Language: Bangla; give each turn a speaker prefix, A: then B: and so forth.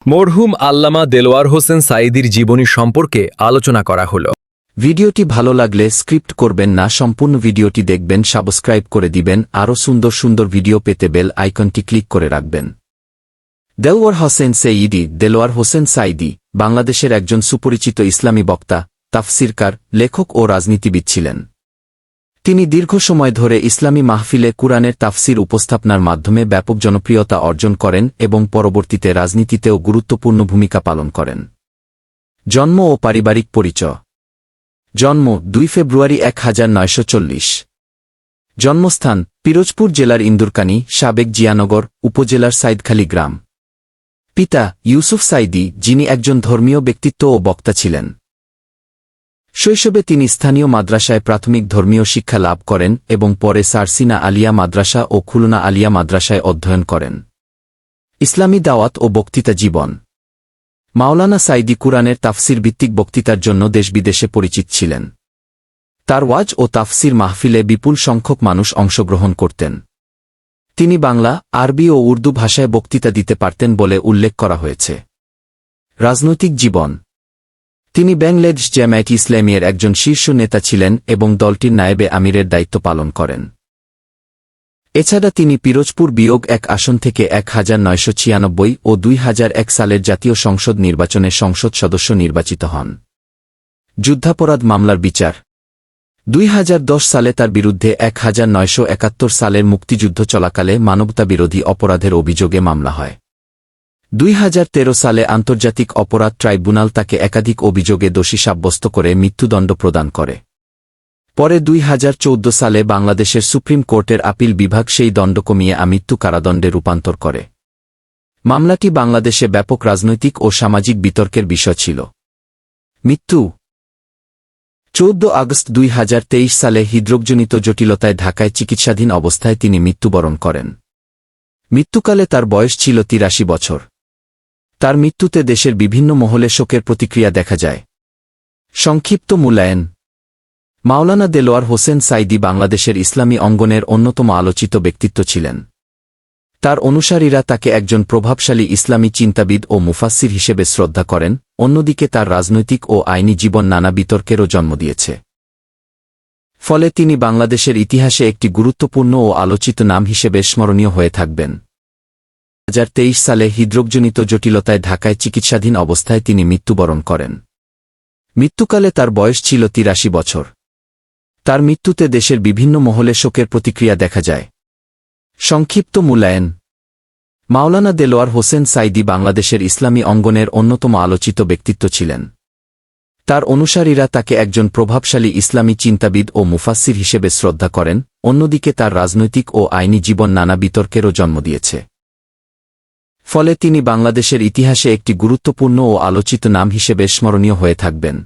A: মরহুম আল্লামা দেলোয়ার হোসেন সাঈদীর জীবনী সম্পর্কে আলোচনা করা হলো।
B: ভিডিওটি ভালো লাগলে স্ক্রিপ্ট করবেন না, সম্পূর্ণ ভিডিওটি দেখবেন, সাবস্ক্রাইব করে দিবেন, আরও সুন্দর সুন্দর ভিডিও পেতে বেল আইকনটি ক্লিক করে রাখবেন। দেলোয়ার হোসেন সাঈদী দেলোয়ার হোসেন সাঈদী বাংলাদেশের একজন সুপরিচিত ইসলামী বক্তা, তাফসিরকার, লেখক ও রাজনীতিবিদ ছিলেন। তিনি দীর্ঘ সময় ধরে ইসলামী মাহফিলে কুরআনের তাফসির উপস্থাপনার মাধ্যমে ব্যাপক জনপ্রিয়তা অর্জন করেন এবং পরবর্তীতে রাজনীতিতেও গুরুত্বপূর্ণ ভূমিকা পালন করেন। জন্ম ও পারিবারিক পরিচয়। জন্ম 2 ফেব্রুয়ারি 1940। জন্মস্থান পিরোজপুর জেলার ইন্দুরকানী, সাবেক জিয়ানগর উপজেলার সাইদখালী গ্রাম। পিতা ইউসুফ সাঈদী, যিনি একজন ধর্মীয় ব্যক্তিত্ব ও বক্তা ছিলেন। শৈশবে তিনি স্থানীয় মাদ্রাসায় প্রাথমিক ধর্মীয় শিক্ষা লাভ করেন এবং পরে সারসিনা আলিয়া মাদ্রাসা ও খুলনা আলিয়া মাদ্রাসায় অধ্যয়ন করেন। ইসলামী দাওয়াত ও বক্তৃতা জীবন। মাওলানা সাঈদী কুরআনের তাফসির ভিত্তিক বক্তৃতার জন্য দেশ-বিদেশে পরিচিত ছিলেন। তার ওয়াজ ও তাফসির মাহফিলে বিপুল সংখ্যক মানুষ অংশগ্রহণ করতেন। তিনি বাংলা, আরবি ও উর্দু ভাষায় বক্তৃতা দিতে পারতেন বলে উল্লেখ করা হয়েছে। রাজনৈতিক জীবন। তিনি বাংলাদেশ জামায়াত ইসলামীর একজন শীর্ষ নেতা ছিলেন এবং দলটির নায়েবে আমিরের দায়িত্ব পালন করেন। এছাড়া তিনি পিরোজপুর বিয়োগ 1 আসন থেকে 1996 ও 2001 সালের জাতীয় সংসদ নির্বাচনে সংসদ সদস্য নির্বাচিত হন। যুদ্ধাপরাধ মামলার বিচার। 2010 সালে তার বিরুদ্ধে 1971 সালের মুক্তিযুদ্ধ চলাকালে মানবতাবিরোধী অপরাধের অভিযোগে মামলা হয়। 2013 সালে আন্তর্জাতিক অপরাধ ট্রাইব্যুনাল তাকে একাধিক অভিযোগে দোষী সাব্যস্ত করে মৃত্যুদণ্ড প্রদান করে। পরে 2014 সালে বাংলাদেশের সুপ্রিম কোর্টের আপিল বিভাগ সেই দণ্ড কমিয়ে আমৃত্যু কারাদণ্ডে রূপান্তর করে। মামলাটি বাংলাদেশে ব্যাপক রাজনৈতিক ও সামাজিক বিতর্কের বিষয় ছিল। মৃত্যু। 14 আগস্ট 2023 সালে হৃদরোগজনিত জটিলতায় ঢাকায় চিকিৎসাধীন অবস্থায় তিনি মৃত্যুবরণ করেন। মৃত্যুকালে তার বয়স ছিল 83 বছর। তার মৃত্যুতে দেশের বিভিন্ন মহলে শোকের প্রতিক্রিয়া দেখা যায়। সংক্ষিপ্ত মূল্যায়ন। মাওলানা দেলোয়ার হোসেন সাঈদী বাংলাদেশের ইসলামী অঙ্গনের অন্যতম আলোচিত ব্যক্তিত্ব ছিলেন। তার অনুসারীরা তাকে একজন প্রভাবশালী ইসলামী চিন্তাবিদ ও মুফাসসির হিসেবে শ্রদ্ধা করেন, অন্যদিকে তার রাজনৈতিক ও আইনি জীবন নানা বিতর্কেরও জন্ম দিয়েছে। ফলে তিনি বাংলাদেশের ইতিহাসে একটি গুরুত্বপূর্ণ ও আলোচিত নাম হিসেবে স্মরণীয় হয়ে থাকবেন। 2023 সালে হৃদরোগজনিত জটিলতায় ঢাকায় চিকিৎসাধীন অবস্থায় তিনি মৃত্যুবরণ করেন। মৃত্যুকালে তার বয়স ছিল 83 বছর। তার মৃত্যুতে দেশের বিভিন্ন মহলে শোকের প্রতিক্রিয়া দেখা যায়। সংক্ষিপ্ত মূল্যায়ন। মাওলানা দেলোয়ার হোসেন সাঈদী বাংলাদেশের ইসলামী অঙ্গনের অন্যতম আলোচিত ব্যক্তিত্ব ছিলেন। তার অনুসারীরা তাকে একজন প্রভাবশালী ইসলামী চিন্তাবিদ ও মুফাসসির হিসেবে শ্রদ্ধা করেন, অন্যদিকে তার রাজনৈতিক ও আইনি জীবন নানা বিতর্কেরও জন্ম দিয়েছে। ফলে তিনি বাংলাদেশের ইতিহাসে একটি গুরুত্বপূর্ণ ও আলোচিত নাম হিসেবে স্মরণীয় হয়ে থাকবেন।